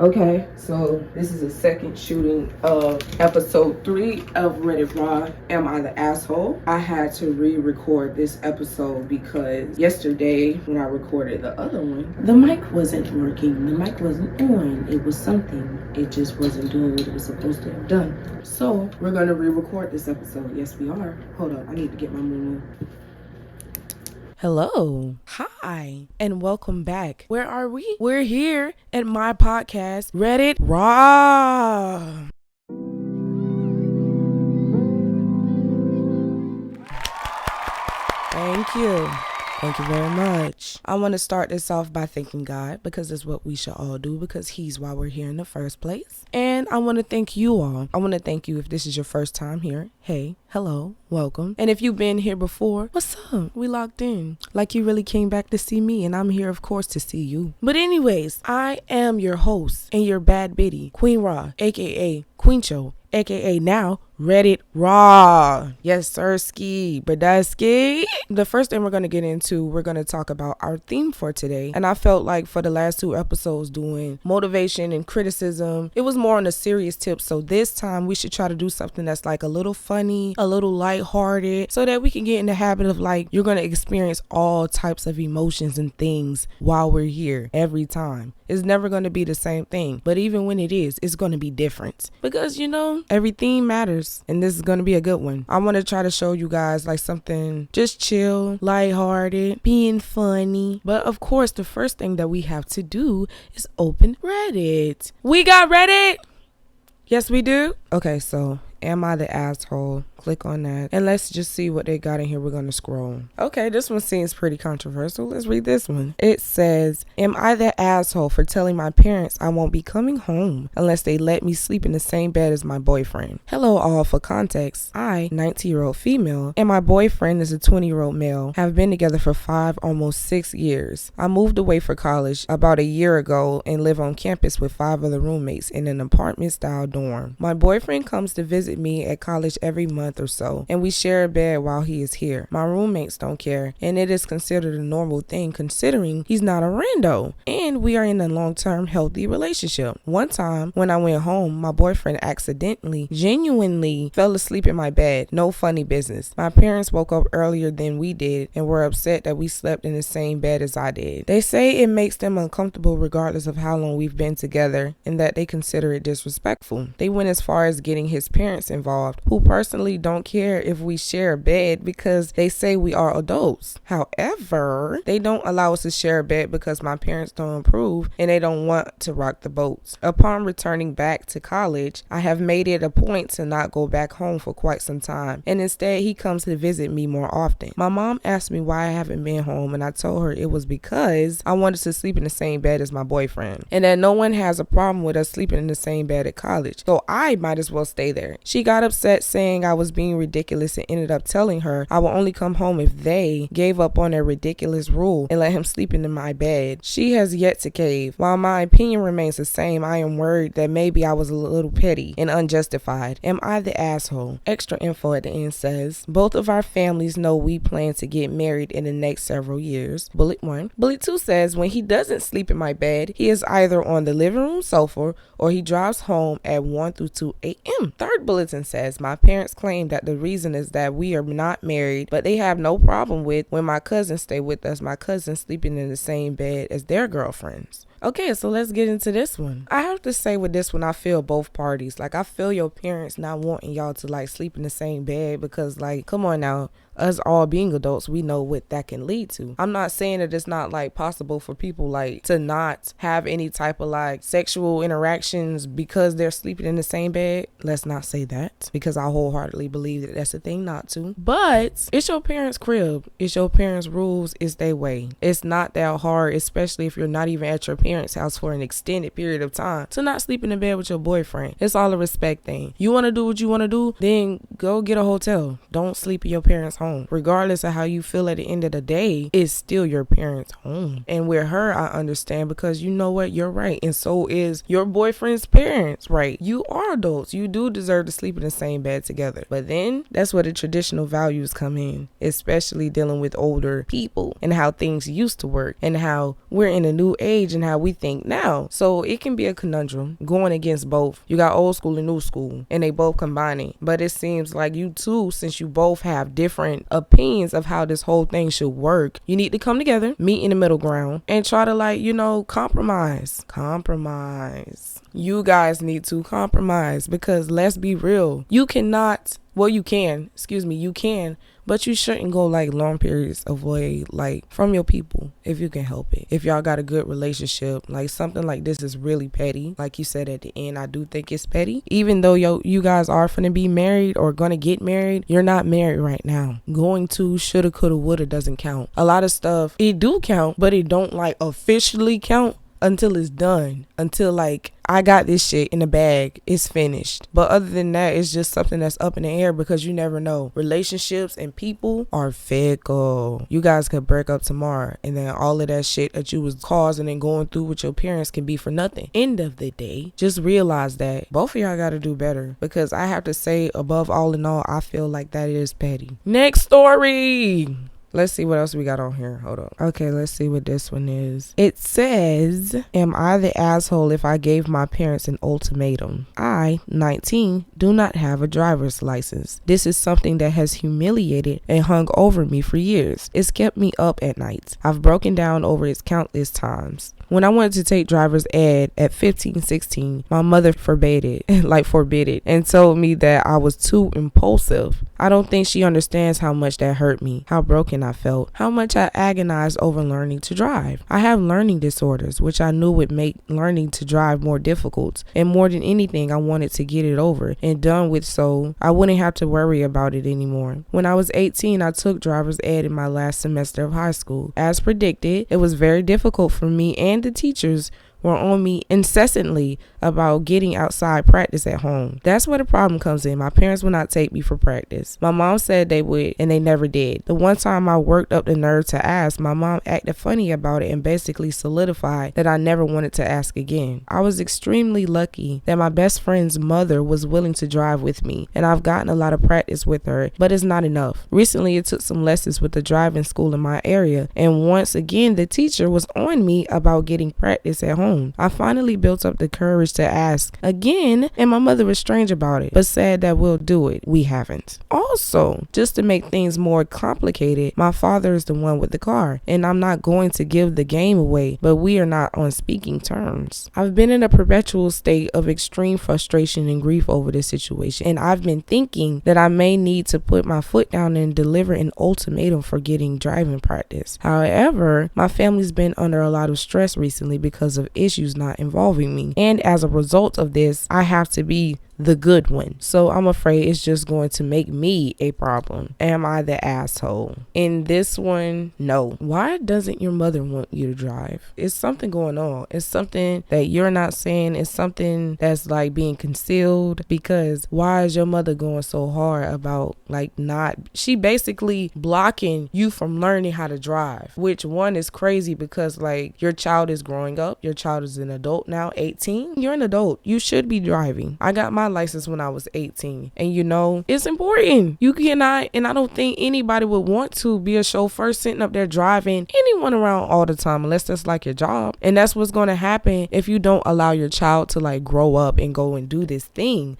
Okay, so this is the second shooting of episode 3 of RedditRah, Am I the Asshole? I had to re-record this episode because yesterday when I recorded the other one, the mic wasn't working. The mic wasn't on. It was something. It just wasn't doing what it was supposed to have done. So we're gonna re-record this episode. Yes, we are. Hold up, I need to get my moo. Hello, hi, and welcome back. Where are we? We're here at my podcast, RedditRah. Thank you. Thank you very much. I want to start this off by thanking God because it's what we should all do because He's why we're here in the first place. And I want to thank you all. I want to thank you if this is your first time here. Hey, hello, welcome. And if you've been here before, what's up? We locked in. Like you really came back to see me and I'm here, of course, to see you. But anyways, I am your host and your bad biddy, Queen Ra, aka Queen Cho, aka now RedditRah. Yes, sirski, Bradusky. The first thing we're going to get into, we're going to talk about our theme for today. And I felt like for the last 2 episodes doing motivation and criticism, it was more on a serious tip. So this time we should try to do something that's like a little funny, a little lighthearted, so that we can get in the habit of like, you're going to experience all types of emotions and things while we're here every time. It's never going to be the same thing. But even when it is, it's going to be different. Because, you know, every theme matters. And this is going to be a good one. I want to try to show you guys like something just chill, lighthearted, being funny. But of course, the first thing that we have to do is open Reddit. We got Reddit? Yes, we do. Okay, so Am I the Asshole? Click on that. And let's just see what they got in here. We're going to scroll. Okay, this one seems pretty controversial. Let's read this one. It says, am I the asshole for telling my parents I won't be coming home unless they let me sleep in the same bed as my boyfriend? Hello all, for context, I, 19-year-old female, and my boyfriend is a 20-year-old male, have been together for 5, almost 6 years. I moved away for college about a year ago and live on campus with 5 other roommates in an apartment-style dorm. My boyfriend comes to visit me at college every month or so, and we share a bed while he is here. My roommates don't care, and it is considered a normal thing considering he's not a rando, and we are in a long-term healthy relationship. One time when I went home, my boyfriend accidentally, genuinely fell asleep in my bed. No funny business. My parents woke up earlier than we did and were upset that we slept in the same bed as I did. They say it makes them uncomfortable regardless of how long we've been together, and that they consider it disrespectful. They went as far as getting his parents involved, who personally don't care if we share a bed because they say we are adults. However, they don't allow us to share a bed because my parents don't approve and they don't want to rock the boats. Upon returning back to college, I have made it a point to not go back home for quite some time, and instead he comes to visit me more often. My mom asked me why I haven't been home, and I told her it was because I wanted to sleep in the same bed as my boyfriend, and that no one has a problem with us sleeping in the same bed at college, so I might as well stay there. She got upset saying I was being ridiculous and ended up telling her I will only come home if they gave up on their ridiculous rule and let him sleep in my bed. She has yet to cave. While my opinion remains the same, I am worried that maybe I was a little petty and unjustified. Am I the asshole? Extra info at the end says, both of our families know we plan to get married in the next several years. Bullet 1. Bullet 2 says, when he doesn't sleep in my bed, he is either on the living room sofa or he drives home at 1 through 2 a.m. Third bulletin says, my parents claim that the reason is that we are not married, but they have no problem with when my cousins stay with us, my cousins sleeping in the same bed as their girlfriends. Okay, so let's get into this one. I have to say with this one, I feel both parties. Like, I feel your parents not wanting y'all to, like, sleep in the same bed because, like, come on now. Us all being adults, we know what that can lead to. I'm not saying that it's not like possible for people like to not have any type of like sexual interactions because they're sleeping in the same bed. Let's not say that because I wholeheartedly believe that that's a thing not to. But it's your parents' crib. It's your parents' rules. It's their way. It's not that hard, especially if you're not even at your parents' house for an extended period of time, to not sleep in the bed with your boyfriend. It's all a respect thing. You want to do what you want to do, then go get a hotel. Don't sleep in your parents' home. Regardless of how you feel at the end of the day, it's still your parents' home. And with her, I understand because you know what? You're right. And so is your boyfriend's parents, right? You are adults. You do deserve to sleep in the same bed together. But then that's where the traditional values come in, especially dealing with older people and how things used to work and how we're in a new age and how we think now. So it can be a conundrum going against both. You got old school and new school, and they both combining. But it seems like you two, since you both have different opinions of how this whole thing should work, you need to come together, meet in the middle ground, and try to compromise. You guys need to compromise, because let's be real, you can, but you shouldn't go long periods away from your people if you can help it. If y'all got a good relationship, something like this is really petty. Like you said at the end, I do think it's petty. Even though you guys are finna be married or gonna get married, you're not married right now. Going to shoulda, coulda, woulda doesn't count. A lot of stuff, it do count, but it don't officially count until it's done. Until I got this shit in the bag, it's finished. But other than that, it's just something that's up in the air, because you never know. Relationships and people are fickle. You guys could break up tomorrow, and then all of that shit that you was causing and going through with your parents can be for nothing. End of the day, just realize that both of y'all gotta do better, because I have to say, above all in all, I feel like that is petty. Next story. Let's see what else we got on here. Hold on. Okay, let's see what this one is. It says, am I the asshole if I gave my parents an ultimatum? I, 19, do not have a driver's license. This is something that has humiliated and hung over me for years. It's kept me up at nights. I've broken down over it countless times. When I wanted to take driver's ed at 15, 16, my mother forbade it, and told me that I was too impulsive. I don't think she understands how much that hurt me, how broken I felt, how much I agonized over learning to drive. I have learning disorders, which I knew would make learning to drive more difficult, and more than anything, I wanted to get it over and done with so I wouldn't have to worry about it anymore. When I was 18, I took driver's ed in my last semester of high school. As predicted, it was very difficult for me, and the teachers were on me incessantly about getting outside practice at home. That's where the problem comes in. My parents would not take me for practice. My mom said they would, and they never did. The one time I worked up the nerve to ask, my mom acted funny about it and basically solidified that I never wanted to ask again. I was extremely lucky that my best friend's mother was willing to drive with me, and I've gotten a lot of practice with her, but it's not enough. Recently, I took some lessons with the driving school in my area, and once again, the teacher was on me about getting practice at home. I finally built up the courage to ask again, and my mother was strange about it, but said that we'll do it. We haven't. Also, just to make things more complicated, my father is the one with the car, and I'm not going to give the game away, but we are not on speaking terms. I've been in a perpetual state of extreme frustration and grief over this situation, and I've been thinking that I may need to put my foot down and deliver an ultimatum for getting driving practice. However, my family's been under a lot of stress recently because of issues not involving me, and as a result of this, I have to be the good one. So I'm afraid it's just going to make me a problem. Am I the asshole? In this one, no. Why doesn't your mother want you to drive? It's something going on. It's something that you're not saying. It's something that's being concealed, because why is your mother going so hard about she basically blocking you from learning how to drive, which one is crazy, because your child is growing up. Your child is an adult now, 18. You're an adult. You should be driving. I got my license when I was 18, and it's important. You cannot, and I don't think anybody would want to be a chauffeur sitting up there driving anyone around all the time, unless that's your job. And that's what's going to happen if you don't allow your child to grow up and go and do this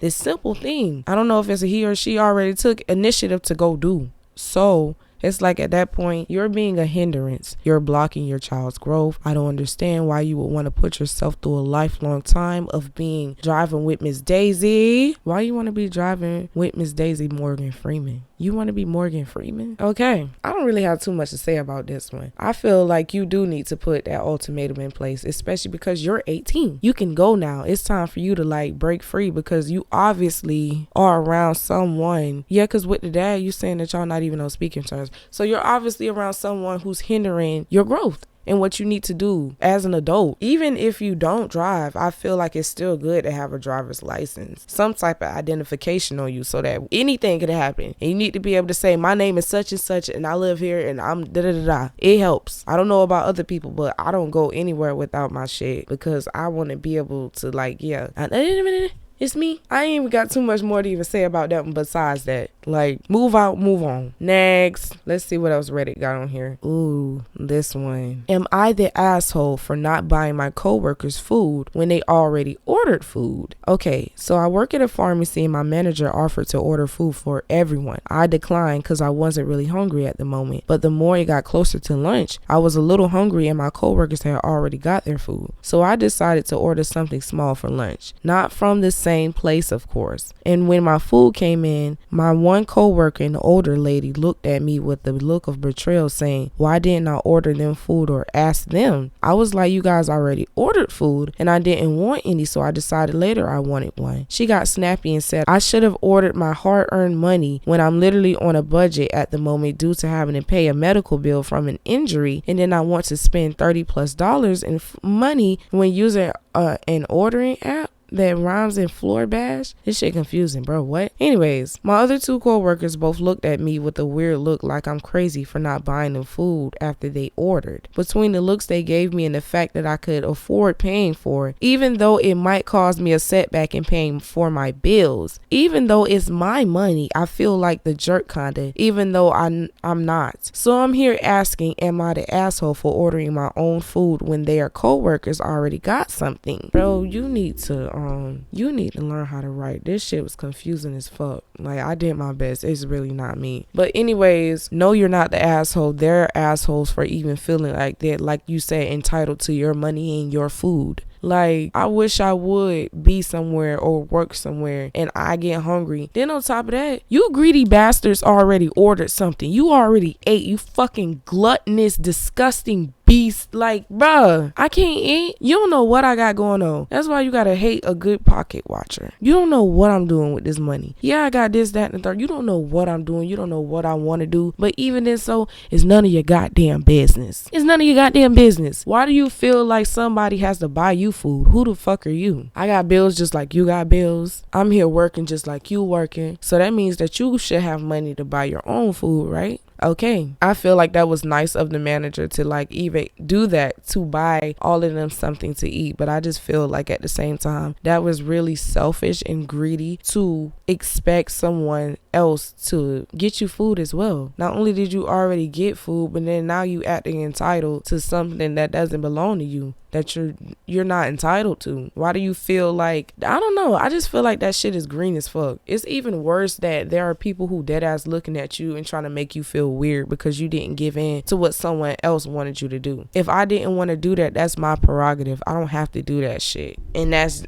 simple thing. I don't know if it's a he or she already took initiative to go do. So it's at that point, you're being a hindrance. You're blocking your child's growth. I don't understand why you would want to put yourself through a lifelong time of driving with Miss Daisy. Why you want to be driving with Miss Daisy Morgan Freeman? You want to be Morgan Freeman? Okay. I don't really have too much to say about this one. I feel like you do need to put that ultimatum in place, especially because you're 18. You can go now. It's time for you to break free, because you obviously are around someone. Yeah, because with the dad, you saying that y'all not even on speaking terms. So you're obviously around someone who's hindering your growth and what you need to do as an adult. Even if you don't drive, I feel like it's still good to have a driver's license, some type of identification on you, so that anything could happen. And you need to be able to say, my name is such and such, and I live here, and I'm da-da-da-da. It helps. I don't know about other people, but I don't go anywhere without my shit, because I want to be able to it's me. I ain't even got too much more to even say about that one besides that. Like, move out, move on. Next. Let's see what else Reddit got on here. Ooh, this one. Am I the asshole for not buying my coworkers food when they already ordered food? Okay, so I work at a pharmacy and my manager offered to order food for everyone. I declined because I wasn't really hungry at the moment. But the more it got closer to lunch, I was a little hungry and my coworkers had already got their food. So I decided to order something small for lunch. Not from the same place, of course. And when my food came in, my one coworker, an older lady, looked at me with the look of betrayal saying, why didn't I order them food or ask them? I was like, you guys already ordered food and I didn't want any, so I decided later I wanted one. She got snappy and said, I should have ordered my hard-earned money when I'm literally on a budget at the moment due to having to pay a medical bill from an injury, and then I want to spend $30+ in money when using an ordering app that rhymes in floor bash. This shit confusing, bro. What? Anyways, my other two co-workers both looked at me with a weird look like I'm crazy for not buying them food after they ordered. Between the looks they gave me and the fact that I could afford paying for it, even though it might cause me a setback in paying for my bills, even though it's my money, I feel like the jerk kinda, even though I'm not. So I'm here asking, am I the asshole for ordering my own food when their co-workers already got something? Bro, you need to learn how to write. This shit was confusing as fuck. Like, I did my best. It's really not me. But anyways, no, you're not the asshole. They're assholes for even feeling like that, like you said, entitled to your money and your food. Like, I wish I would be somewhere or work somewhere and I get hungry. Then on top of that, you greedy bastards already ordered something. You already ate. You fucking gluttonous, disgusting beast. Like, bruh, I can't eat. You don't know what I got going on. That's why you gotta hate a good pocket watcher. You don't know what I'm doing with this money. Yeah, I got this, that, and the third. You don't know what I'm doing. You don't know what I want to do. But even then, so it's none of your goddamn business. It's none of your goddamn business. Why do you feel like somebody has to buy you food? Who the fuck are you? I got bills just like you got bills. I'm here working just like you working. So that means that you should have money to buy your own food, right? Okay. I feel like that was nice of the manager to like even do that, to buy all of them something to eat. But I just feel like at the same time, that was really selfish and greedy to expect someone else to get you food as well. Not only did you already get food, but then now you acting entitled to something that doesn't belong to you, that you're not entitled to. Why do you feel like, I don't know, I just feel like that shit is green as fuck. It's even worse that there are people who dead ass looking at you and trying to make you feel weird because you didn't give in to what someone else wanted you to do. If I didn't want to do that, that's my prerogative. I don't have to do that shit. And that's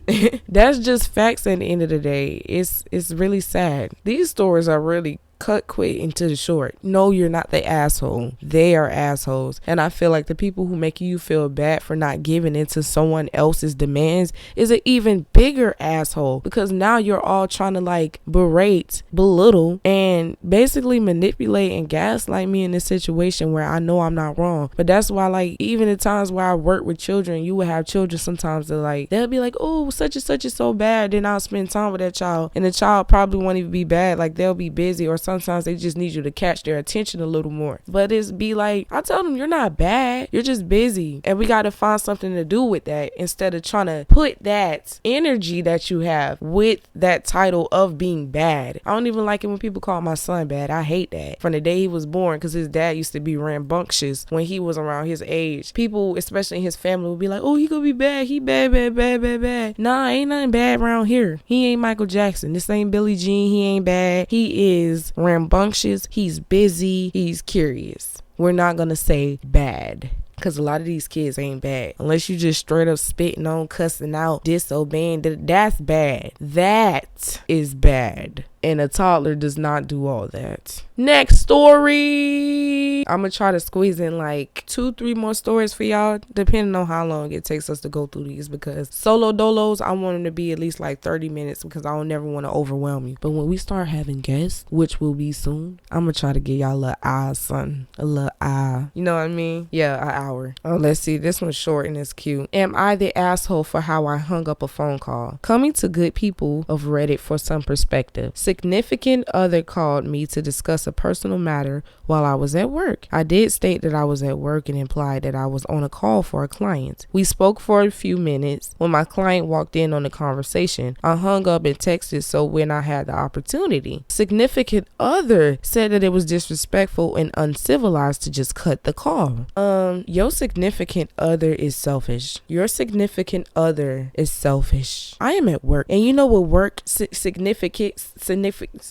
that's just facts at the end of the day. It's really sad. These stories are really cut quick into the short. No, you're not the asshole. They are assholes. And I feel like the people who make you feel bad for not giving into someone else's demands is an even bigger asshole, because now you're all trying to like berate, belittle, and basically manipulate and gaslight me in this situation where I know I'm not wrong. But that's why, like, even at times where I work with children, you will have children sometimes that like, they'll be like, oh, such and such is so bad. Then I'll spend time with that child and the child probably won't even be bad. Like, they'll be busy, or sometimes they just need you to catch their attention a little more. But it's be like, I tell them, you're not bad, you're just busy, and we got to find something to do with that instead of trying to put that energy that you have with that title of being bad. I don't even like it when people call my son bad. I hate that from the day he was born, because his dad used to be rambunctious when he was around his age. People, especially in his family, would be like, oh, he gonna be bad, he bad. Nah, ain't nothing bad around here. He ain't Michael Jackson, this ain't Billie Jean. He ain't bad. He is rambunctious, he's busy, he's curious. We're not gonna say bad, because a lot of these kids ain't bad. Unless you just straight up spitting on, cussing out, disobeying, that's bad. That is bad. And a toddler does not do all that. Next story. I'm going to try to squeeze in like 2-3 more stories for y'all, depending on how long it takes us to go through these, because solo dolos, I want them to be at least like 30 minutes because I don't never want to overwhelm you. But when we start having guests, which will be soon, I'm going to try to give y'all a little eye, son. A little eye. You know what I mean? Yeah, an hour. Oh, let's see. This one's short and it's cute. Am I the asshole for how I hung up a phone call? Coming to good people of Reddit for some perspective. significant other called me to discuss a personal matter while I was at work. I did state that I was at work and implied that I was on a call for a client. We spoke for a few minutes. When my client walked in on the conversation, I hung up and texted so when I had the opportunity. Significant other said that it was disrespectful and uncivilized to just cut the call. Your significant other is selfish. Your significant other is selfish. I am at work, and you know what work significant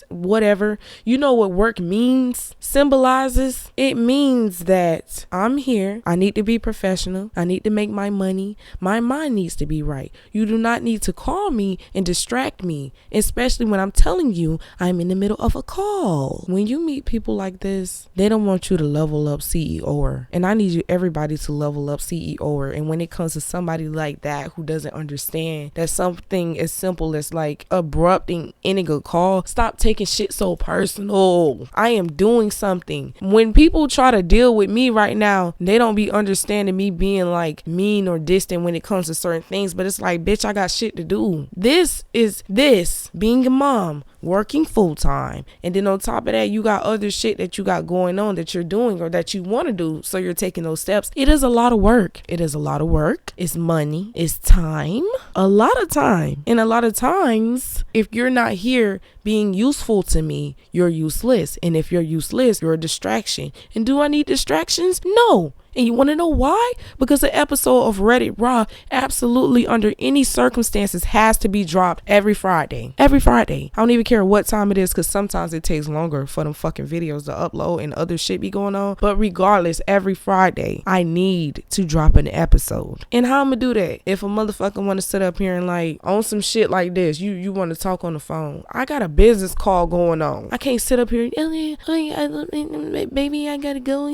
whatever. You know what work means, symbolizes? It means that I'm here. I need to be professional. I need to make my money. My mind needs to be right. You do not need to call me and distract me, especially when I'm telling you I'm in the middle of a call. When you meet people like this, they don't want you to level up CEO-er. And I need everybody to level up CEO-er. And when it comes to somebody like that who doesn't understand that something as simple as like abrupting ending a call, stop taking shit so personal. I am doing something. When people try to deal with me right now, they don't be understanding me being like mean or distant when it comes to certain things, but it's like, bitch, I got shit to do. This being a mom, working full time, and then on top of that you got other shit that you got going on that you're doing or that you want to do, so you're taking those steps. It is a lot of work. It's money, it's time, a lot of time, and a lot of times if you're not here being useful to me, you're useless, and if you're useless, you're a distraction. And do I need distractions? No. And you want to know why? Because the episode of RedditRah absolutely under any circumstances has to be dropped every Friday. Every Friday. I don't even care what time it is, because sometimes it takes longer for them fucking videos to upload and other shit be going on. But regardless, every Friday, I need to drop an episode. And how I'm gonna do that? If a motherfucker want to sit up here and like on some shit like this, you want to talk on the phone. I got a business call going on. I can't sit up here, baby, I gotta go.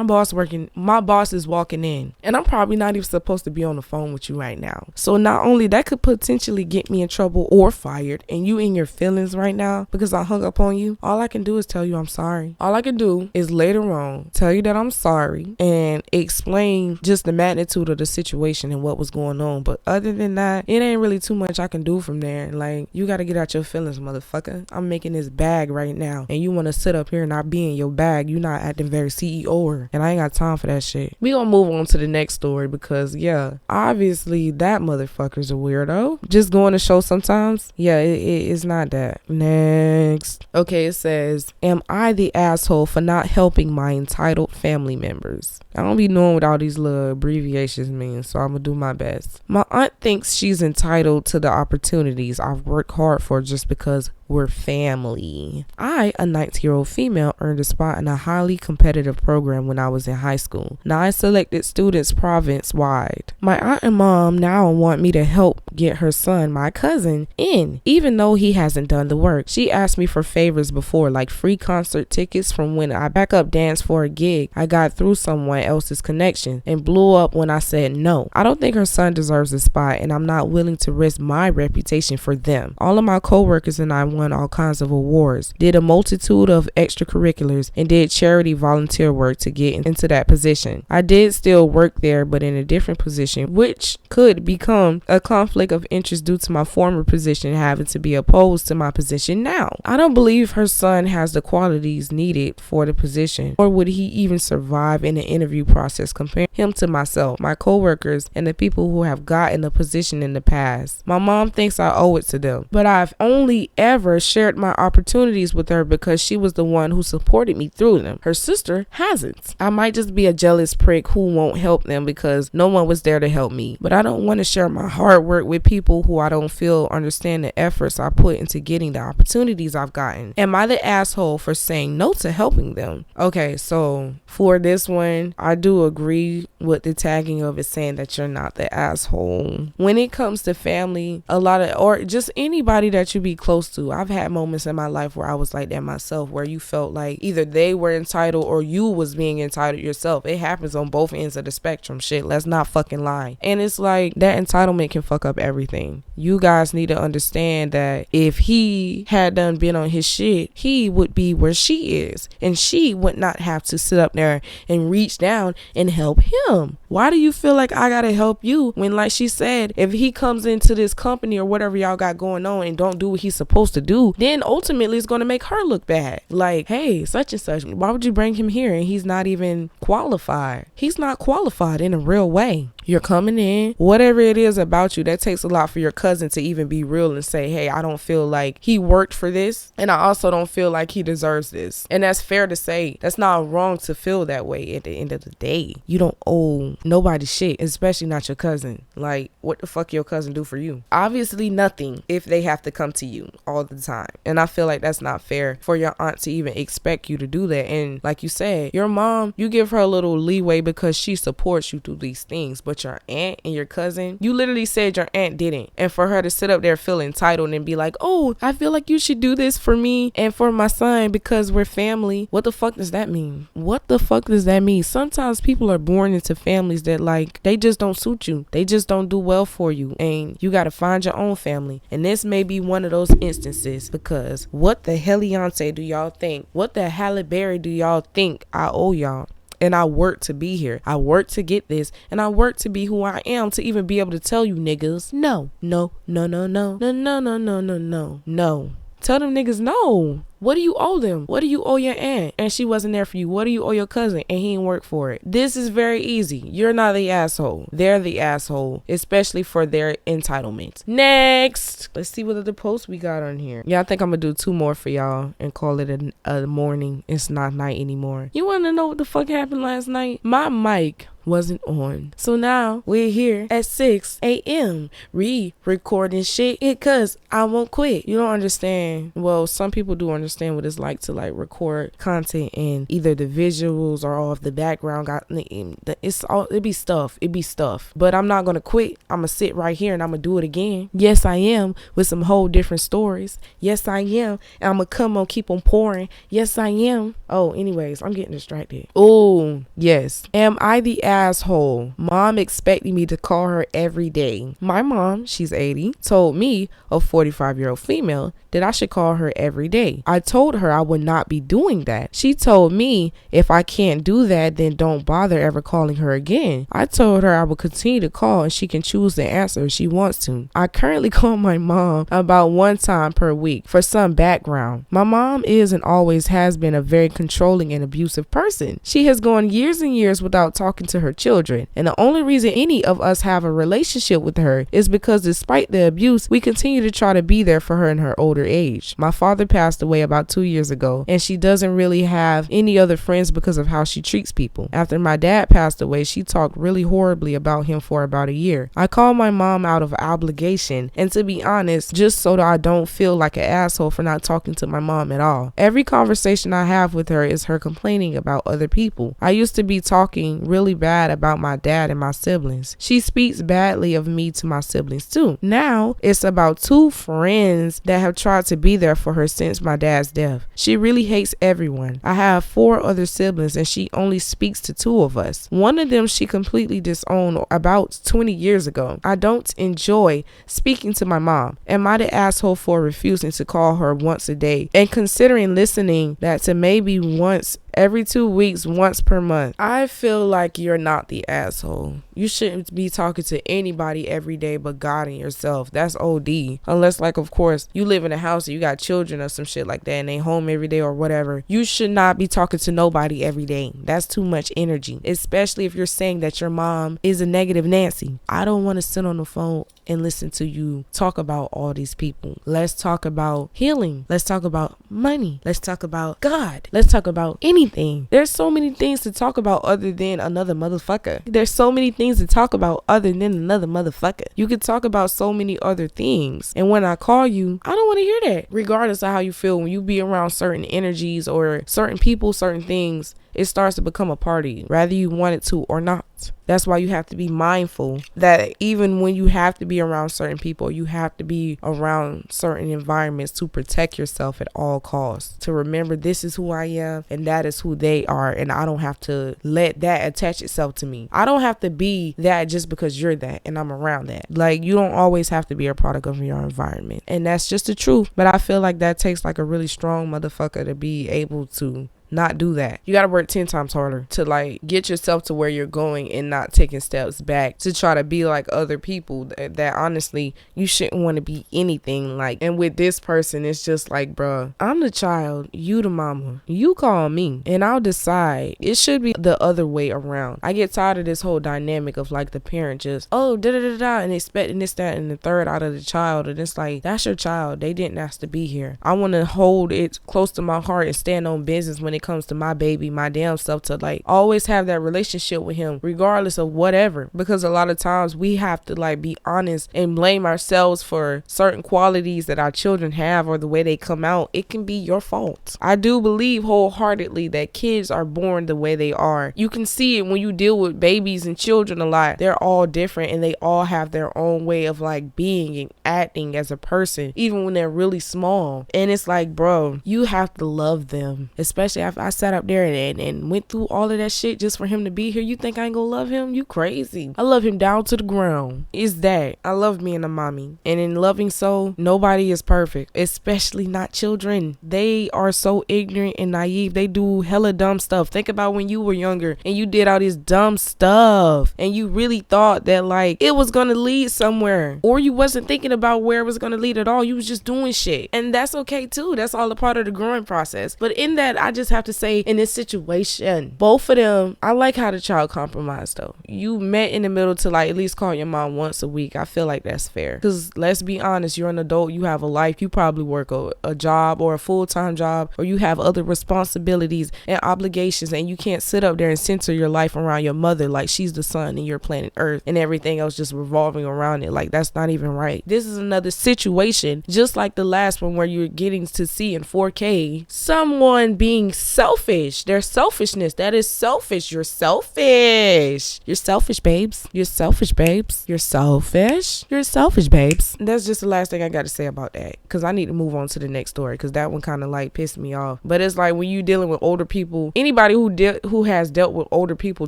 My boss is walking in, and I'm probably not even supposed to be on the phone with you right now. So not only that could potentially get me in trouble or fired, and you in your feelings right now because I hung up on you, all I can do is tell you I'm sorry. All I can do is later on tell you that I'm sorry and explain just the magnitude of the situation and what was going on. But other than that, it ain't really too much I can do from there. Like, you gotta get out your feelings, motherfucker. I'm making this bag right now, and you want to sit up here and not be in your bag. You not acting very CEO-er. And I ain't got time for that shit. We gonna move on to the next story because, yeah, obviously that motherfucker's a weirdo. Just going to show sometimes, yeah, it's not that. Next. Okay, it says, am I the asshole for not helping my entitled family members? I don't be knowing what all these little abbreviations mean, so I'm gonna do my best. My aunt thinks she's entitled to the opportunities I've worked hard for just because we're family. I, a 19-year-old female, earned a spot in a highly competitive program when I was in high school. 9 selected students province-wide. My aunt and mom now want me to help get her son, my cousin, in, even though he hasn't done the work. She asked me for favors before, like free concert tickets from when I backup danced for a gig I got through someone else's connection, and blew up when I said no. I don't think her son deserves a spot, and I'm not willing to risk my reputation for them. All of my coworkers and I won all kinds of awards, did a multitude of extracurriculars, and did charity volunteer work to get into that position. I did still work there, but in a different position, which could become a conflict of interest due to my former position having to be opposed to my position now. I don't believe her son has the qualities needed for the position, or would he even survive in the interview process. Comparing him to myself, my coworkers, and the people who have gotten the position in the past. My mom thinks I owe it to them, but I've only ever shared my opportunities with her because she was the one who supported me through them. Her sister hasn't. I might just be a jealous prick who won't help them because no one was there to help me, but I don't want to share my hard work with people who I don't feel understand the efforts I put into getting the opportunities I've gotten. Am I the asshole for saying no to helping them? Okay, so for this one, I do agree with the tagging of it saying that you're not the asshole. When it comes to family, or just anybody that you be close to, I've had moments in my life where I was like that myself, where you felt like either they were entitled or you was being entitled yourself. It happens on both ends of the spectrum. Shit, let's not fucking lie. And it's like that entitlement can fuck up everything. You guys need to understand that if he had done been on his shit, he would be where she is, and she would not have to sit up there and reach down and help him. Why do you feel like I gotta help you when, like she said, if he comes into this company or whatever y'all got going on and don't do what he's supposed to do, then ultimately it's gonna make her look bad. Like, hey, such and such, why would you bring him here and he's not even qualified? He's not qualified in a real way. You're coming in, whatever it is about you, that takes a lot for your cousin to even be real and say, hey, I don't feel like he worked for this, and I also don't feel like he deserves this. And that's fair to say. That's not wrong to feel that way. At the end of the day, you don't owe nobody shit, especially not your cousin. Like, what the fuck your cousin do for you? Obviously nothing if they have to come to you all the time. And I feel like that's not fair for your aunt to even expect you to do that. And like you said, your mom, you give her a little leeway because she supports you through these things, but your aunt and your cousin, you literally said your aunt didn't. And for her to sit up there feel entitled and be like, oh, I feel like you should do this for me and for my son because we're family. What the fuck does that mean? What the fuck does that mean? Sometimes people are born into families that, like, they just don't suit you. They just don't do well for you, and you got to find your own family. And this may be one of those instances, because what the heliante do y'all think? What the Halle Berry do y'all think I owe y'all? And I work to be here. I work to get this. And I work to be who I am, to even be able to tell you niggas, no, no, no, no, no, no, no, no, no, no, no, no. Tell them niggas no. What do you owe them? What do you owe your aunt? And she wasn't there for you. What do you owe your cousin? And he didn't work for it. This is very easy. You're not the asshole. They're the asshole, especially for their entitlement. Next. Let's see what other posts we got on here. Yeah, I think I'm going to do 2 more for y'all and call it a morning. It's not night anymore. You want to know what the fuck happened last night? My mic wasn't on. So now we're here at 6 a.m. recording shit because I won't quit. You don't understand. Well, some people do understand what it's like to like record content and either the visuals or all of the background it be stuff. But I'm not gonna quit. I'm gonna sit right here and I'm gonna do it again. Yes, I am, with some whole different stories. Yes, I am. And I'm gonna come on, keep on pouring. Yes, I am. Oh, anyways, I'm getting distracted. Oh, yes. Am I the asshole? Mom expecting me to call her every day. My mom, she's 80, told me, a 45-year-old female, that I should call her every day. I told her I would not be doing that. She told me if I can't do that, then don't bother ever calling her again. I told her I will continue to call and she can choose the answer if she wants to. I currently call my mom about 1 time per week. For some background, my mom is and always has been a very controlling and abusive person. She has gone years and years without talking to her children, and the only reason any of us have a relationship with her is because despite the abuse, we continue to try to be there for her in her older age. My father passed away about 2 years ago, and she doesn't really have any other friends because of how she treats people. After my dad passed away, she talked really horribly about him for about a year. I called my mom out of obligation, and to be honest, just so that I don't feel like an asshole for not talking to my mom at all. Every conversation I have with her is her complaining about other people. I used to be talking really bad about my dad and my siblings. She speaks badly of me to my siblings too. Now it's about 2 friends that have tried to be there for her since my dad's death. She really hates everyone. I have 4 other siblings and she only speaks to 2 of us. One of them she completely disowned about 20 years ago. I don't enjoy speaking to my mom. Am I the asshole for refusing to call her once a day and considering listening that to maybe once every 2 weeks, once per month? I feel like you're not the asshole. You shouldn't be talking to anybody every day but God and yourself. That's OD. Unless, like, of course, you live in a house and you got children or some shit like that and they home every day or whatever. You should not be talking to nobody every day. That's too much energy, especially if you're saying that your mom is a negative Nancy. I don't want to sit on the phone and listen to you talk about all these people. Let's talk about healing. Let's talk about money. Let's talk about God. Let's talk about anything. There's so many things to talk about other than another motherfucker. There's so many things to talk about other than another motherfucker. You could talk about so many other things. And when I call you, I don't want to hear that. Regardless of how you feel, when you be around certain energies or certain people, certain things, it starts to become a part of you, whether you want it to or not. That's why you have to be mindful that even when you have to be around certain people, you have to be around certain environments to protect yourself at all costs. To remember, this is who I am and that is who they are, and I don't have to let that attach itself to me. I don't have to be that just because you're that and I'm around that. Like, you don't always have to be a product of your environment, and that's just the truth. But I feel like that takes like a really strong motherfucker to be able to not do that. You gotta work 10 times harder to like get yourself to where you're going and not taking steps back to try to be like other people that honestly you shouldn't want to be anything like. And with this person, it's just like, bruh, I'm the child, you the mama, you call me and I'll decide. It should be the other way around. I get tired of this whole dynamic of like the parent just and expecting this, that, and the third out of the child, and it's like, that's your child, they didn't ask to be here. I want to hold it close to my heart and stand on business when it comes to my baby, my damn self, to like always have that relationship with him regardless of whatever, because a lot of times we have to like be honest and blame ourselves for certain qualities that our children have or the way they come out. It can be your fault. I do believe wholeheartedly that kids are born the way they are. You can see it when you deal with babies and children a lot. They're all different and they all have their own way of like being and acting as a person, even when they're really small. And it's like, bro, you have to love them, especially after I sat up there and went through all of that shit just for him to be here. You think I ain't gonna love him? You crazy. I love him down to the ground. It's that. I love being a mommy. And in loving so, nobody is perfect, especially not children. They are so ignorant and naive. They do hella dumb stuff. Think about when you were younger and you did all this dumb stuff and you really thought that like it was gonna lead somewhere, or you wasn't thinking about where it was gonna lead at all. You was just doing shit. And that's okay too. That's all a part of the growing process. But in that, I just have to say, in this situation, both of them, I like how the child compromised though. You met in the middle to like at least call your mom once a week. I feel like that's fair, because let's be honest, you're an adult, you have a life, you probably work a job or a full-time job, or you have other responsibilities and obligations, and you can't sit up there and center your life around your mother like she's the sun and you're planet Earth and everything else just revolving around it. Like, that's not even right. This is another situation just like the last one where you're getting to see in 4K someone being selfish. Their selfishness, that is selfish. You're selfish. You're selfish, babes. You're selfish, babes. You're selfish. You're selfish, babes. That's just the last thing I got to say about that, because I need to move on to the next story, because that one kind of like pissed me off. But it's like when you dealing with older people, anybody who has dealt with older people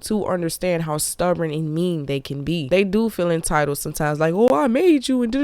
to understand how stubborn and mean they can be. They do feel entitled sometimes, like, oh, I made you and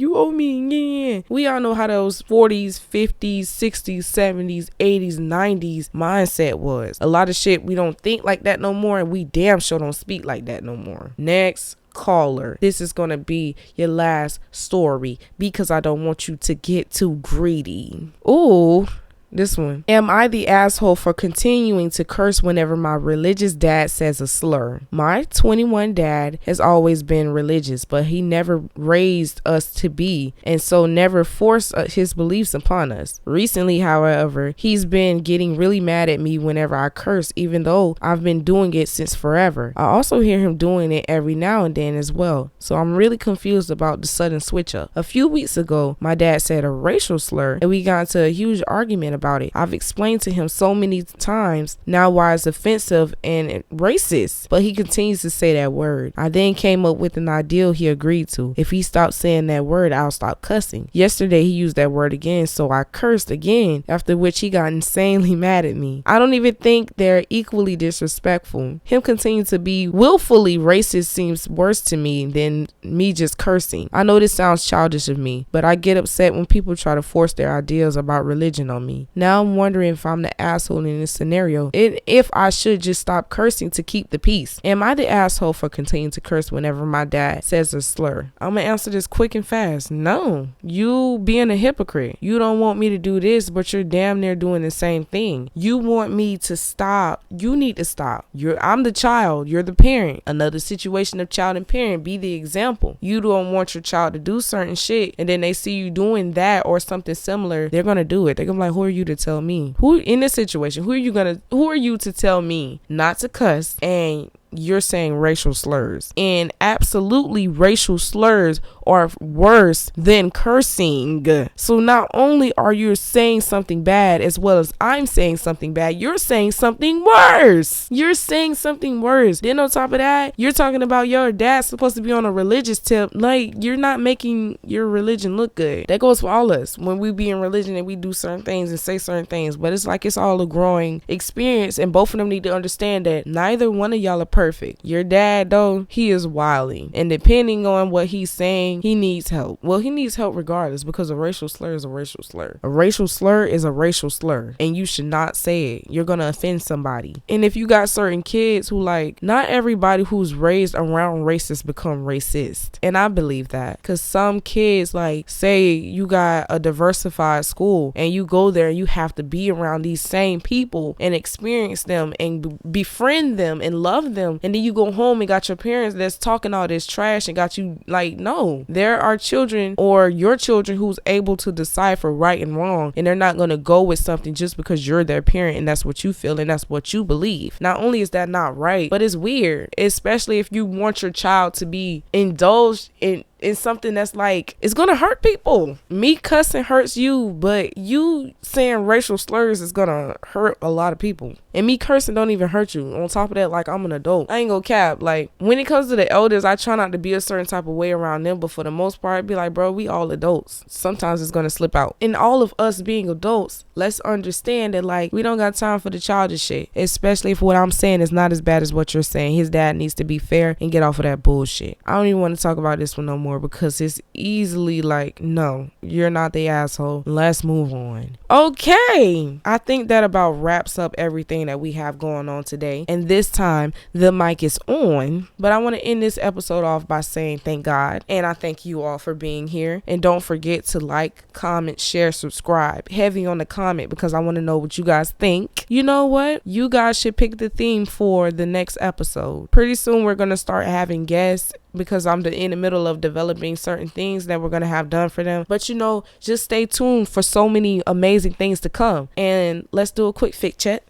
you owe me. Yeah. We all know how those 40s, 50s, 60s, 70s, 80s, 90s mindset was. A lot of shit, we don't think like that no more, and we damn sure don't speak like that no more. Next caller. This is gonna be your last story because I don't want you to get too greedy. Ooh. This one. Am I the asshole for continuing to curse whenever my religious dad says a slur? My 21 dad has always been religious, but he never raised us to be, and so never forced his beliefs upon us. Recently, however, he's been getting really mad at me whenever I curse, even though I've been doing it since forever. I also hear him doing it every now and then as well, so I'm really confused about the sudden switch up. A few weeks ago, my dad said a racial slur, and we got into a huge argument about it. I've explained to him so many times now why it's offensive and racist, but he continues to say that word. I then came up with an ideal he agreed to. If he stopped saying that word, I'll stop cussing. Yesterday he used that word again, so I cursed again, after which he got insanely mad at me. I don't even think they're equally disrespectful. Him continuing to be willfully racist seems worse to me than me just cursing. I know this sounds childish of me, but I get upset when people try to force their ideas about religion on me. Now I'm wondering if I'm the asshole in this scenario, and if I should just stop cursing to keep the peace. Am I the asshole for continuing to curse whenever my dad says a slur? I'm gonna answer this quick and fast. No. You being a hypocrite. You don't want me to do this, but you're damn near doing the same thing. You want me to stop. You need to stop. I'm the child. You're the parent. Another situation of child and parent. Be the example. You don't want your child to do certain shit, and then they see you doing that or something similar. They're gonna do it. They're gonna be like, who are you to tell me? Who in this situation? Who are you to tell me not to cuss, and you're saying racial slurs? And absolutely, racial slurs are worse than cursing. So not only are you saying something bad as well as I'm saying something bad, you're saying something worse. You're saying something worse. Then on top of that, you're talking about your dad's supposed to be on a religious tip. Like, you're not making your religion look good. That goes for all us when we be in religion and we do certain things and say certain things. But it's like it's all a growing experience, and both of them need to understand that neither one of y'all are perfect. Your dad, though, he is wilding, and depending on what he's saying, he needs help. Well, he needs help regardless, because a racial slur is a racial slur. A racial slur is a racial slur, and you should not say it. You're gonna offend somebody. And if you got certain kids who, like, not everybody who's raised around racists become racist, and I believe that, because some kids, like, say you got a diversified school and you go there and you have to be around these same people and experience them and befriend them and love them, and then you go home and got your parents that's talking all this trash and got you, like, no. There are children, or your children, who's able to decipher right and wrong, and they're not going to go with something just because you're their parent and that's what you feel and that's what you believe. Not only is that not right, but it's weird, especially if you want your child to be indulged in something that's, like, it's gonna hurt people. Me cussing hurts you, but you saying racial slurs is gonna hurt a lot of people. And me cursing don't even hurt you. On top of that, like, I'm an adult. I ain't gonna cap. Like, when it comes to the elders, I try not to be a certain type of way around them, but for the most part, I'd be like, bro, we all adults. Sometimes it's gonna slip out. And all of us being adults, let's understand that, like, we don't got time for the childish shit. Especially if what I'm saying is not as bad as what you're saying. His dad needs to be fair and get off of that bullshit. I don't even want to talk about this one no more, because it's easily like, no, you're not the asshole. Let's move on. Okay, I think that about wraps up everything that we have going on today. And this time the mic is on, but I want to end this episode off by saying thank God, and I thank you all for being here. And don't forget to like, comment, share, subscribe. Heavy on the comment, because I want to know what you guys think. You know what? You guys should pick the theme for the next episode. Pretty soon we're going to start having guests, because I'm in the middle of developing certain things that we're going to have done for them. But, you know, just stay tuned for so many amazing things to come. And let's do a quick fact check.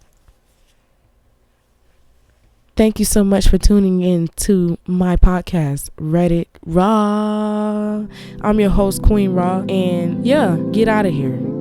Thank you so much for tuning in to my podcast, RedditRah. I'm your host, Queen Raw. And yeah, get out of here.